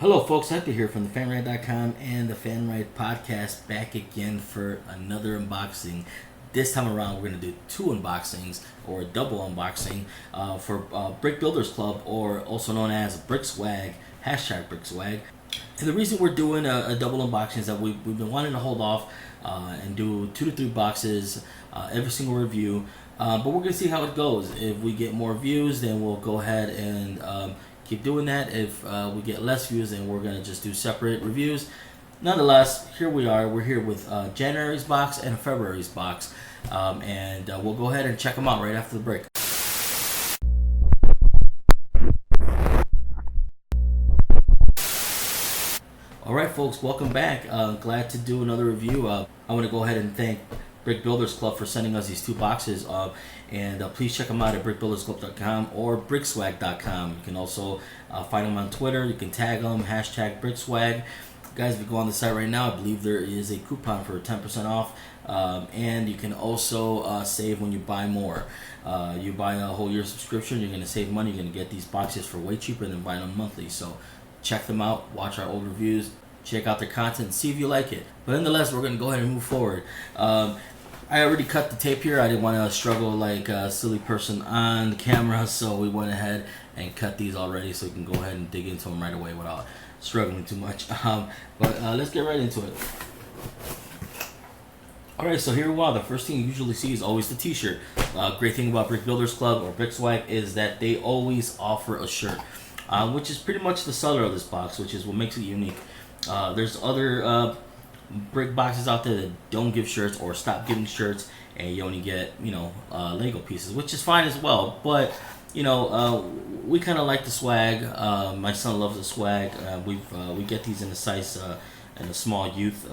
Hello, folks. Hector here from thefanride.com and the FanRide podcast, back again for another unboxing. This time around, we're going to do two unboxings, or a double unboxing, for Brick Builders Club, or also known as Brick Swag, hashtag Brick Swag. And the reason we're doing a double unboxing is that we've been wanting to hold off and do 2 to 3 boxes every single review. But we're going to see how it goes. If we get more views, then we'll go ahead and keep doing that. If we get less views, then we're going to just do separate reviews. Nonetheless, here we are. We're here with January's box and February's box. And we'll go ahead and check them out right after the break. Alright, folks, welcome back. Glad to do another review. I want to go ahead and thank Brick Builders Club for sending us these 2 boxes. And please check them out at brickbuildersclub.com or brickswag.com. You can also find them on Twitter. You can tag them, hashtag brickswag. Guys, if you go on the site right now, I believe there is a coupon for 10% off. And you can also save when you buy more. You buy a whole year subscription, you're going to save money. You're going to get these boxes for way cheaper than buying them monthly. So check them out, watch our old reviews, check out their content, see if you like it. But nonetheless, we're going to go ahead and move forward. I already cut the tape here. I didn't want to struggle like a silly person on the camera, so we went ahead and cut these already so we can go ahead and dig into them right away without struggling too much. But let's get right into it. Alright, so here we are. The first thing you usually see is always the t-shirt. Great thing about Brick Builders Club or Brick Swag is that they always offer a shirt, which is pretty much the seller of this box, which is what makes it unique. There's other brick boxes out there that don't give shirts or stop giving shirts, and you only get, Lego pieces, which is fine as well. But we kind of like the swag. My son loves the swag. We get these in a size in a small youth,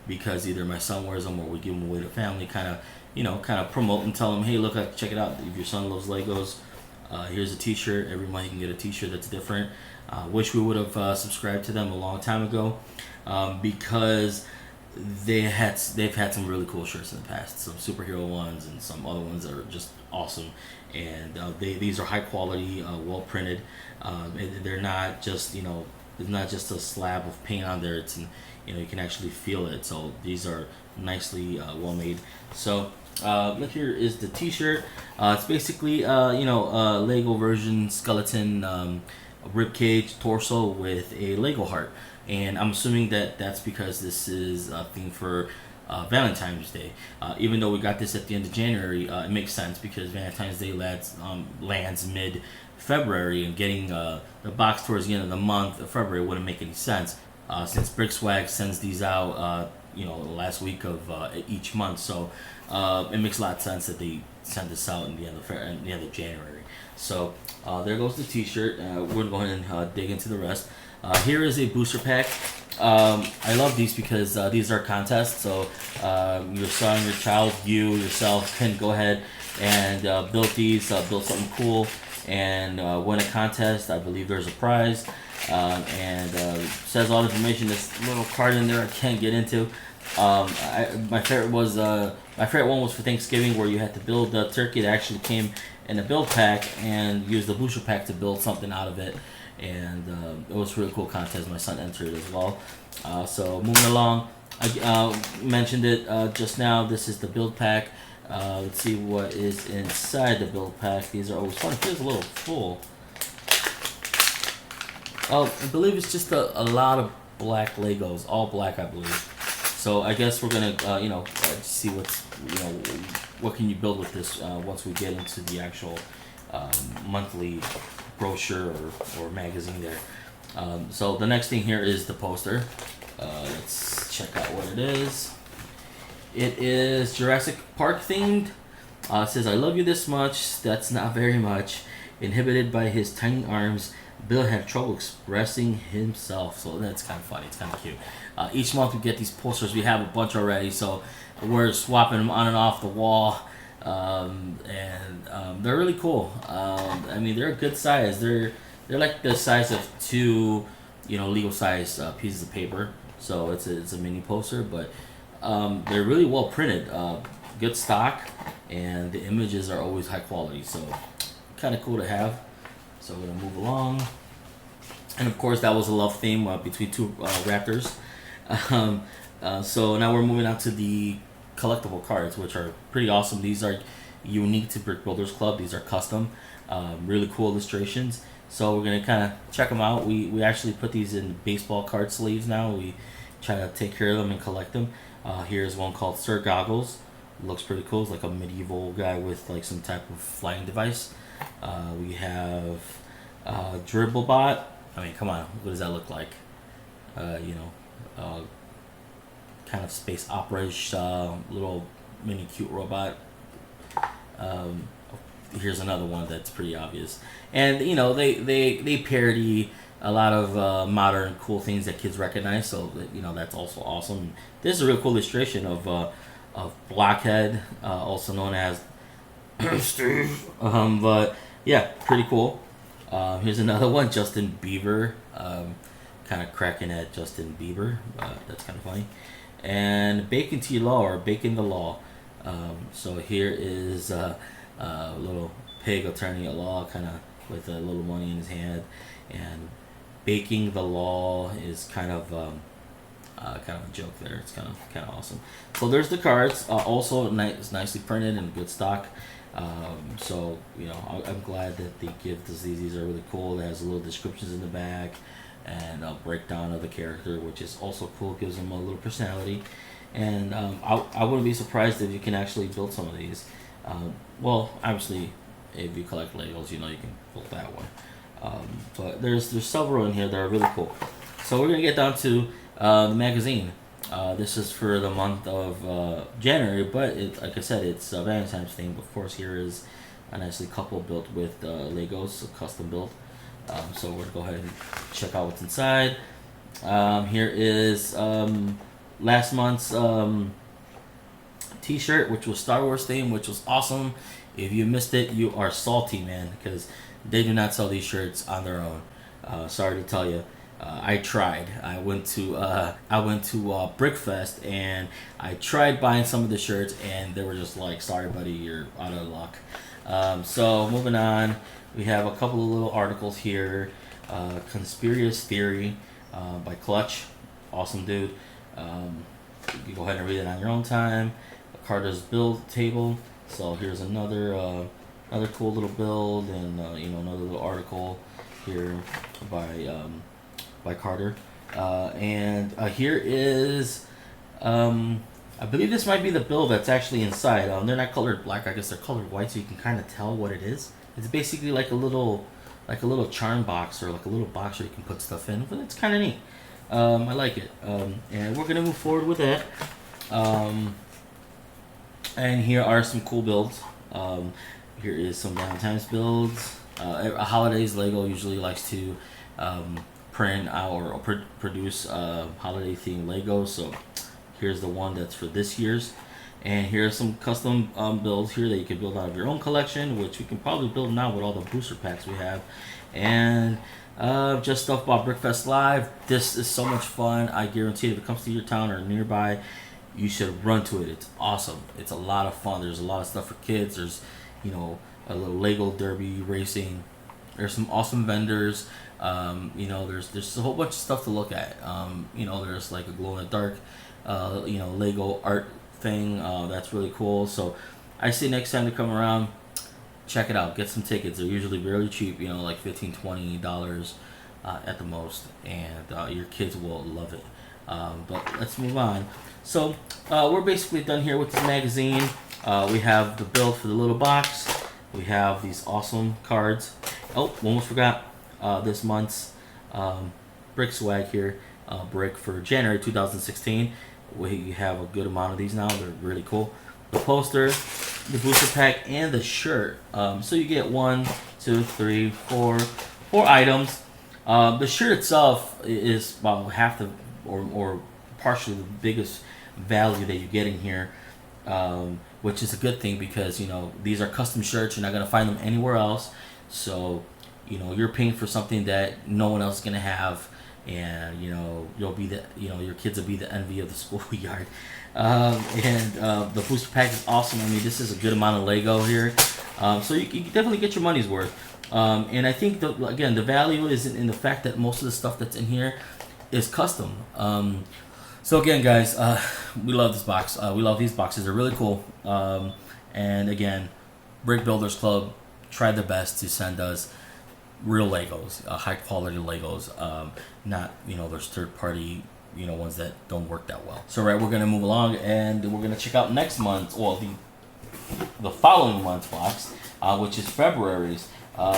because either my son wears them or we give them away to family. Kind of promote and tell them, hey, look, check it out. If your son loves Legos, here's a t-shirt. Every month you can get a t-shirt that's different. Wish we would have subscribed to them a long time ago, because they've had some really cool shirts in the past, some superhero ones and some other ones that are just awesome. And these are high quality, well printed. They're not just it's not just a slab of paint on there. It's you can actually feel it. So these are nicely well made. So look, here is the t-shirt. It's basically a Lego version skeleton, rib cage, torso with a Lego heart. And I'm assuming that that's because this is a thing for Valentine's Day. Even though we got this at the end of January, it makes sense because Valentine's Day lands mid-February, and getting the box towards the end of the month of February wouldn't make any sense, since Brick Swag sends these out the last week of each month. So it makes a lot of sense that they send this out in the end of January. So there goes the t-shirt. We're going to go ahead and dig into the rest. Here is a booster pack. I love these because these are contests. So your son, your child, you, yourself can go ahead and build these, build something cool, and win a contest. I believe there's a prize. And says all the information. This little card in there I can't get into. My favorite one was for Thanksgiving, where you had to build the turkey that actually came in a build pack and use the booster pack to build something out of it. And it was a really cool contest. My son entered as well. So moving along, I mentioned it just now. This is the build pack. Let's see what is inside the build pack. These are always fun. It feels a little full. I believe it's just a lot of black Legos, all black, I believe. So I guess we're gonna see what can you build with this once we get into the actual monthly brochure or magazine there. So the next thing here is the poster. Let's check out what it is. It is Jurassic Park themed. It says, I love you this much, that's not very much. Inhibited by his tiny arms, Bill had trouble expressing himself. So that's kind of funny. It's kind of cute. Each month we get these posters. We have a bunch already, so we're swapping them on and off the wall. And they're really cool. I mean, they're a good size. They're like the size of 2, legal size pieces of paper. So it's a mini poster, but they're really well printed. Good stock, and the images are always high quality. So kind of cool to have. So we're gonna move along. And of course, that was a love theme between two raptors. Um, so now we're moving on to the collectible cards, which are pretty awesome. These are unique to Brick Builders Club. These are custom, really cool illustrations. So we're gonna kind of check them out. We actually put these in baseball card sleeves now. We try to take care of them and collect them. Here's one called Sir Goggles. Looks pretty cool. It's like a medieval guy with like some type of flying device. We have Dribblebot. I mean, come on, what does that look like? Kind of space opera-ish, little mini cute robot. Um, Here's another one that's pretty obvious, and they parody a lot of modern cool things that kids recognize. So that's also awesome. This is a real cool illustration of Blockhead, also known as Steve. But yeah, pretty cool. Here's another one, Justin Bieber. Kind of cracking at Justin Bieber. That's kind of funny. And Bacon T Law, or Bacon the Law. So here is little pig attorney at law, kind of with a little money in his hand, and baking the law is kind of a joke there. It's kind of awesome. So there's the cards. Also nicely printed and good stock. So I'm glad that they give us these. These are really cool. It has little descriptions in the back and a breakdown of the character, which is also cool. Gives them a little personality. And I wouldn't be surprised if you can actually build some of these. Well, obviously, if you collect Legos, you can build that one. But there's several in here that are really cool. So we're gonna get down to the magazine. This is for the month of January, but like I said, it's Valentine's themed. Of course, here is a nicely couple built with Legos, a custom built. So we're gonna go ahead and check out what's inside. Here is last month's T-shirt, which was Star Wars themed, which was awesome. If you missed it, you are salty, man, because they do not sell these shirts on their own. Sorry to tell you. I tried. I went to Brickfest, and I tried buying some of the shirts, and they were just like, "Sorry, buddy, you're out of luck." So moving on, we have a couple of little articles here. Conspiracy Theory by Clutch, awesome dude. You can go ahead and read it on your own time. Carter's build table. So here's another cool little build, and another little article here by Carter. And here is I believe this might be the build that's actually inside. They're not colored black. I guess they're colored white, so you can kind of tell what it is. It's basically like a little charm box, or like a little box where you can put stuff in. But it's kind of neat. I like it. And we're gonna move forward with that. And here are some cool builds. Here is some Valentine's builds. Holidays, Lego usually likes to print out or produce holiday themed Legos. So here's the one that's for this year's. And here's some custom builds here that you can build out of your own collection, which we can probably build now with all the booster packs we have. And just stuff about Brickfest Live. This is so much fun. I guarantee if it comes to your town or nearby, you should run to it. It's awesome. It's a lot of fun. There's a lot of stuff for kids. There's, a little Lego derby racing. There's some awesome vendors. There's a whole bunch of stuff to look at. There's like a glow in the dark, Lego art thing. That's really cool. So I say next time to come around, check it out. Get some tickets. They're usually really cheap. Like $15-$20 at the most, and your kids will love it. But let's move on. So we're basically done here with this magazine. We have the build for the little box. We have these awesome cards. Oh, almost forgot this month's Brick swag here. Brick for January 2016. We have a good amount of these now. They're really cool. The poster, the booster pack, and the shirt. So you get 1, 2, 3, 4 items. The shirt itself is about half the or partially the biggest value that you get in here, which is a good thing because these are custom shirts. You're not gonna find them anywhere else, so you're paying for something that no one else is gonna have, and you'll be the your kids will be the envy of the schoolyard. And the booster pack is awesome. I mean, this is a good amount of Lego here, so you can definitely get your money's worth. And I think again the value is in the fact that most of the stuff that's in here is custom. So again, guys, we love this box. We love these boxes. They're really cool. And again, Brick Builders Club tried their best to send us real Legos, high quality Legos, not there's third party ones that don't work that well. So right, we're gonna move along and we're gonna check out next month, well the following month's box, which is February's.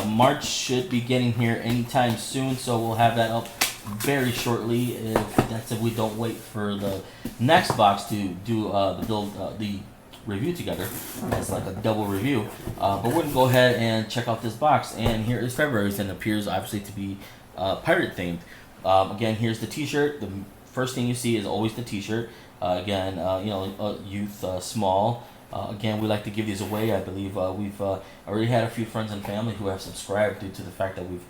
March should be getting here anytime soon, so we'll have that up very shortly. If we don't wait for the next box to do the review together as like a double review. But we're gonna go ahead and check out this box, and here is February's, and it appears obviously to be pirate themed. Again, here's the T-shirt. The first thing you see is always the T-shirt. Again, youth small. Again, we like to give these away. I believe we've already had a few friends and family who have subscribed due to the fact that we've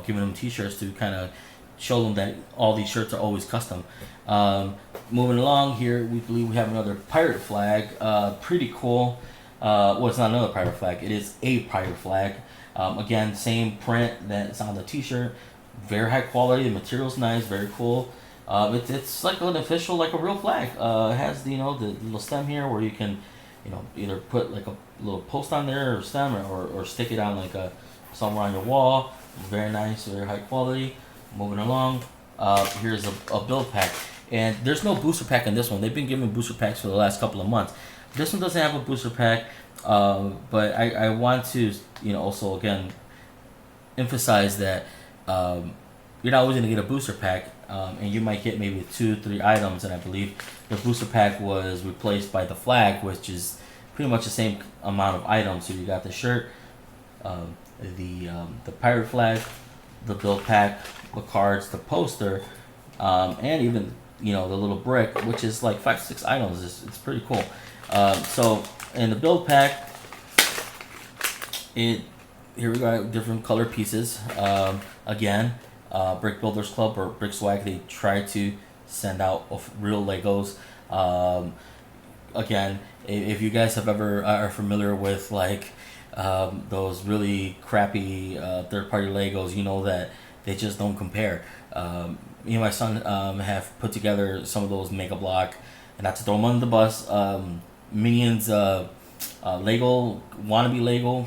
given them T-shirts to kind of show them that all these shirts are always custom. Moving along here, we believe we have another pirate flag. Pretty cool. Well, it's not another pirate flag. It is a pirate flag. Again, same print that's on the T-shirt. Very high quality. The material's nice. Very cool. It's like an official, like a real flag. It has the little stem here where you can either put like a little post on there or stem or stick it on like somewhere on your wall. Very nice. Very high quality. Moving along, here's a build pack, and there's no booster pack in this one. They've been giving booster packs for the last couple of months. This one doesn't have a booster pack, but I want to also again emphasize that you're not always going to get a booster pack, and you might get maybe 2-3 items, and I believe the booster pack was replaced by the flag, which is pretty much the same amount of items. So you got the shirt, the pirate flag, the build pack, the cards, the poster, and even the little brick, which is like 5-6 items. It's pretty cool. So in the build pack, here we got different color pieces. Again, Brick Builders Club or Brick Swag, they try to send out of real Legos. Again, if you guys have ever are familiar with like those really crappy third-party Legos, you know that they just don't compare. Me and my son have put together some of those Mega Block, and not to throw them under the bus, Minions Lego, wannabe Lego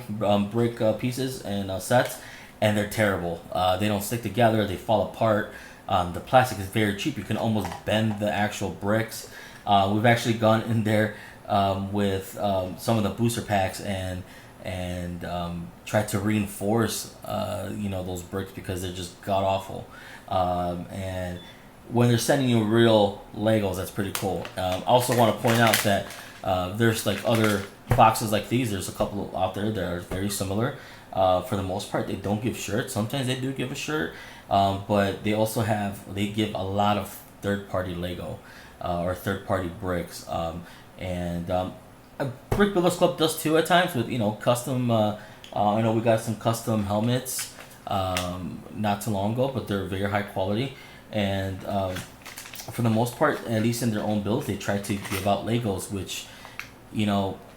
brick pieces and sets, and they're terrible. They don't stick together, they fall apart. The plastic is very cheap, you can almost bend the actual bricks. We've actually gone in there with some of the booster packs and try to reinforce those bricks because they're just god awful. And when they're sending you real Legos, that's pretty cool. I also want to point out that there's like other boxes like these. There's a couple out there that are very similar. For the most part, they don't give shirts. Sometimes they do give a shirt, but they also give a lot of third-party Lego or third-party bricks. Brick Builders Club does too at times with custom. I know we got some custom helmets not too long ago, but they're very high quality, and for the most part, at least in their own builds, they try to give out Legos, which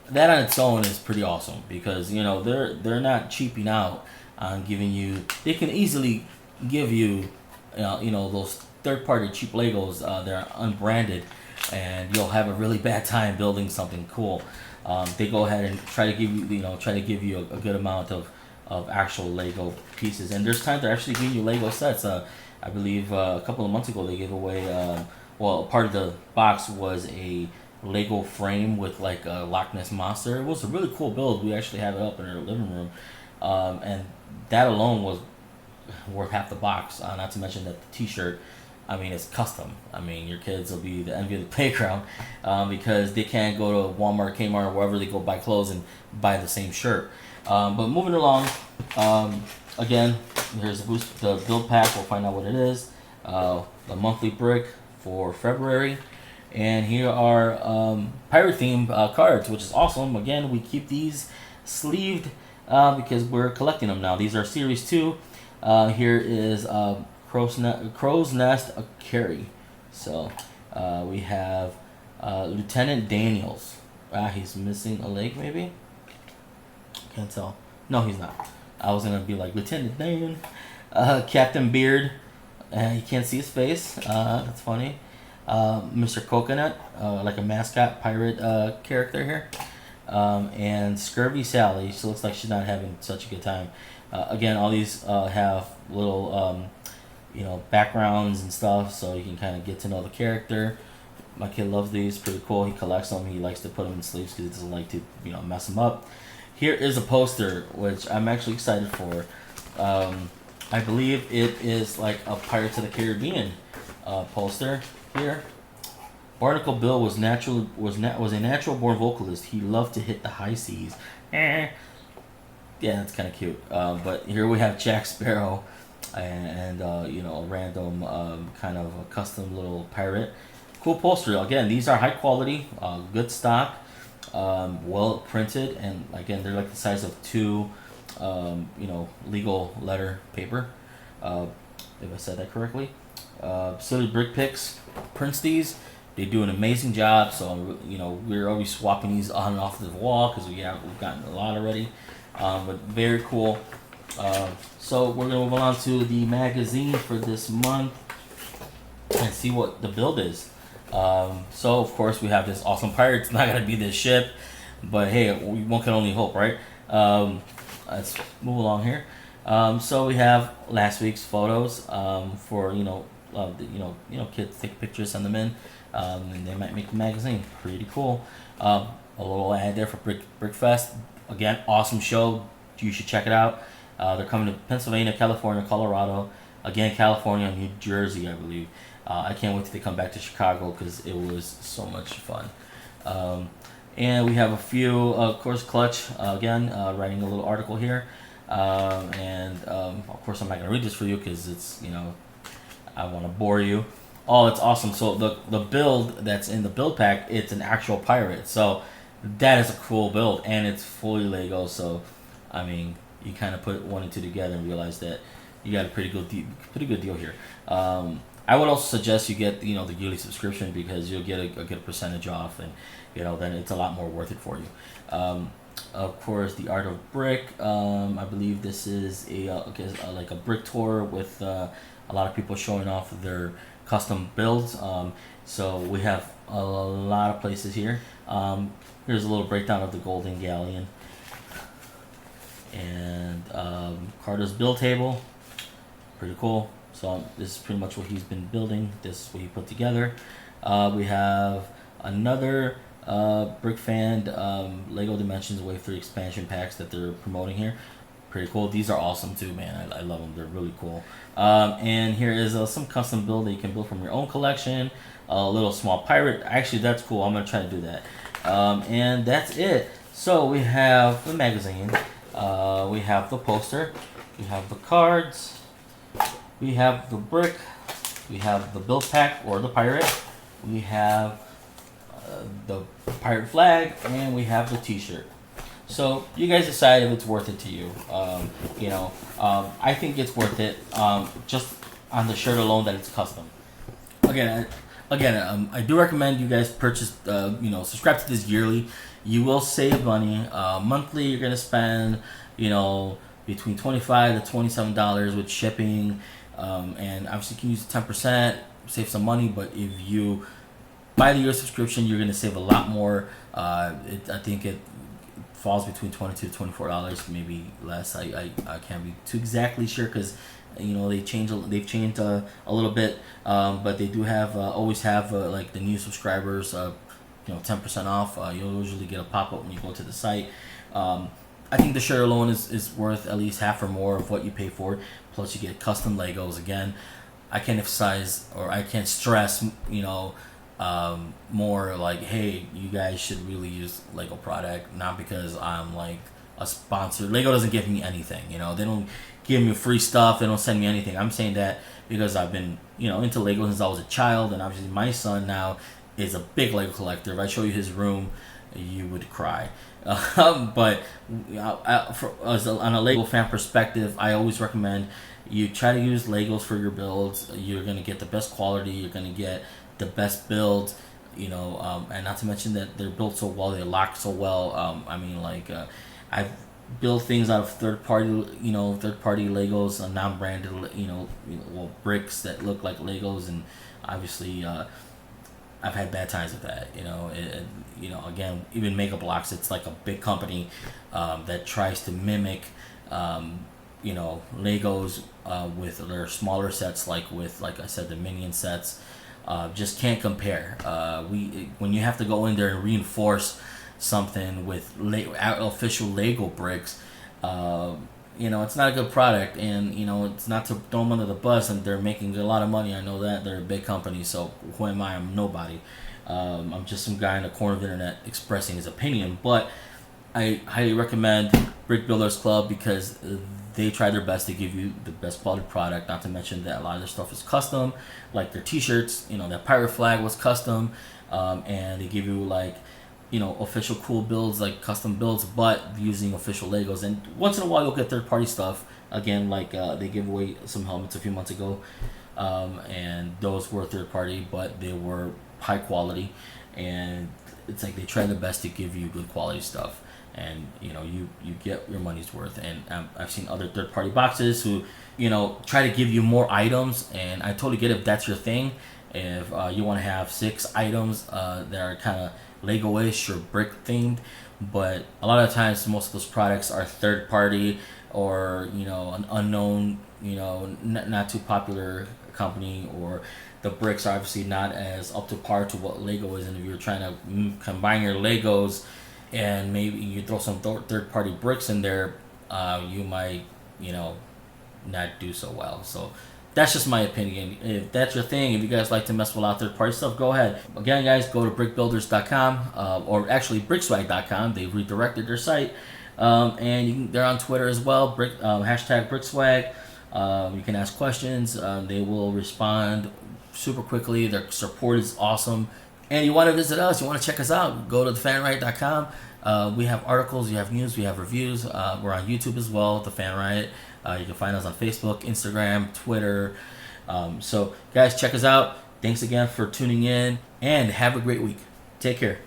that on its own is pretty awesome because they're not cheaping out on giving you. They can easily give you those third-party cheap Legos. They're unbranded, and you'll have a really bad time building something cool. They go ahead and try to give you a good amount of actual Lego pieces, and there's times they're actually giving you Lego sets. I believe a couple of months ago they gave away part of the box was a Lego frame with like a Loch Ness monster. It was a really cool build. We actually have it up in our living room, and that alone was worth half the box. Not to mention that the T-shirt, I mean, it's custom. I mean, your kids will be the envy of the playground because they can't go to Walmart, Kmart, or wherever they go buy clothes and buy the same shirt. But moving along, again, here's the build pack. We'll find out what it is. The monthly brick for February. And here are pirate theme cards, which is awesome. Again, we keep these sleeved because we're collecting them now. These are Series 2. Here is Crow's Nest Carry. So we have Lieutenant Daniels. He's missing a leg, maybe? Can't tell. No, he's not. I was gonna be like Lieutenant Dan, Captain Beard. You can't see his face. That's funny. Mr. Coconut, like a mascot pirate character here. And Scurvy Sally. She looks like she's not having such a good time. Again, all these have little, backgrounds and stuff, so you can kind of get to know the character. My kid loves these. Pretty cool. He collects them. He likes to put them in sleeves because he doesn't like to, mess them up. Here is a poster, which I'm actually excited for. I believe it is like a Pirates of the Caribbean poster here. Barnacle Bill was a natural born vocalist. He loved to hit the high seas. Yeah, that's kind of cute. But here we have Jack Sparrow, and a random kind of a custom little pirate. Cool poster. Again, these are high quality, good stock, well printed, and again they're like the size of two, legal letter paper. If I said that correctly. Silly Brick Picks prints these. They do an amazing job. So we're always swapping these on and off the wall because we've gotten a lot already. But very cool. So we're gonna move on to the magazine for this month and see what the build is. So of course we have this awesome pirate. It's not gonna be this ship, but hey, one can only hope, right? Let's move along here. So we have last week's photos for kids take pictures, send them in, and they might make a magazine. Pretty cool. A little ad there for Brickfest. Again, awesome show. You should check it out. They're coming to Pennsylvania, California, Colorado. Again, California, New Jersey, I believe. I can't wait till they come back to Chicago because it was so much fun. And we have a few, of course, Clutch, again, writing a little article here. Of course, I'm not going to read this for you because it's, I want to bore you. Oh, it's awesome. So the build that's in the build pack, it's an actual pirate. So that is a cool build, and it's fully Lego. So, I mean, you kind of put one and two together and realize that you got a pretty good deal here. I would also suggest you get the yearly subscription because you'll get a good percentage off, and then it's a lot more worth it for you. Of course, the Art of Brick. I believe this is like a brick tour with a lot of people showing off their custom builds. So we have a lot of places here. Here's a little breakdown of the Golden Galleon and Carter's build table. Pretty cool. So this is pretty much what he's been building. This is what he put together. We have another Brick Fan Lego Dimensions Wave 3 expansion packs that they're promoting here. Pretty cool. These are awesome too, man. I love them. They're really cool. And here is some custom build that you can build from your own collection. A little small pirate. Actually, that's cool. I'm going to try to do that. And that's it. So we have the magazine. We have the poster. We have the cards. We have the brick. We have the build pack or the pirate. We have the pirate flag, and we have the T-shirt. So you guys decide if it's worth it to you. I think it's worth it just on the shirt alone that it's custom. Again, I do recommend you guys purchase, subscribe to this yearly. You will save money. Monthly, you're gonna spend, between $25 to $27 with shipping, and obviously you can use 10%, save some money. But if you buy the year subscription, you're gonna save a lot more. I think it falls between $22 to $24, maybe less. I can't be too exactly sure because they've changed a little bit, but they do have always have like the new subscribers 10% off. You'll usually get a pop-up when you go to the site. I think the shirt alone is worth at least half or more of what you pay for. Plus you get custom Legos. Again, I can't emphasize or I can't stress more like, hey, you guys should really use Lego product, not because I'm like a sponsor. Lego doesn't give me anything, they don't give me free stuff, they don't send me anything. I'm saying that because I've been into Lego since I was a child, and obviously my son now is a big Lego collector. If I show you his room, you would cry. But on a Lego fan perspective, I always recommend you try to use Legos for your builds. You're going to get the best quality, you're going to get the best builds, and not to mention that they're built so well, they lock so well. I've build things out of third party Legos, non-branded, well, bricks that look like Legos, and obviously I've had bad times with that. Again, even Mega Bloks, it's like a big company that tries to mimic, Legos with their smaller sets, like I said, the Minion sets. Just can't compare. When you have to go in there and reinforce something with official Lego bricks, it's not a good product, and it's not to throw them under the bus, and they're making a lot of money. I know that they're a big company, so who am I? I'm nobody. I'm just some guy in the corner of the internet expressing his opinion, but I highly recommend Brick Builders Club because they try their best to give you the best quality product. Not to mention that a lot of their stuff is custom, like their T-shirts. That pirate flag was custom, and they give you official cool builds, like custom builds, but using official Legos. And once in a while, you'll get third-party stuff. Again, they gave away some helmets a few months ago, and those were third-party, but they were high quality. And it's like they try their best to give you good quality stuff. And you get your money's worth. And I've seen other third-party boxes who try to give you more items, and I totally get it if that's your thing. If you want to have 6 items that are kind of Lego-ish or brick themed, but a lot of times most of those products are third-party or an unknown, not too popular company, or the bricks are obviously not as up to par to what Lego is. And if you're trying to combine your Legos and maybe you throw some third-party bricks in there, you might, not do so well. So that's just my opinion. If that's your thing, if you guys like to mess with a lot of third-party stuff, go ahead. Again, guys, go to brickbuilders.com, or actually brickswag.com. They redirected their site, and they're on Twitter as well. Hashtag brickswag. You can ask questions. They will respond super quickly. Their support is awesome. And you want to visit us, you want to check us out, go to thefanriot.com. We have articles, we have news, we have reviews. We're on YouTube as well, The Fan Riot. You can find us on Facebook, Instagram, Twitter. So, guys, check us out. Thanks again for tuning in, and have a great week. Take care.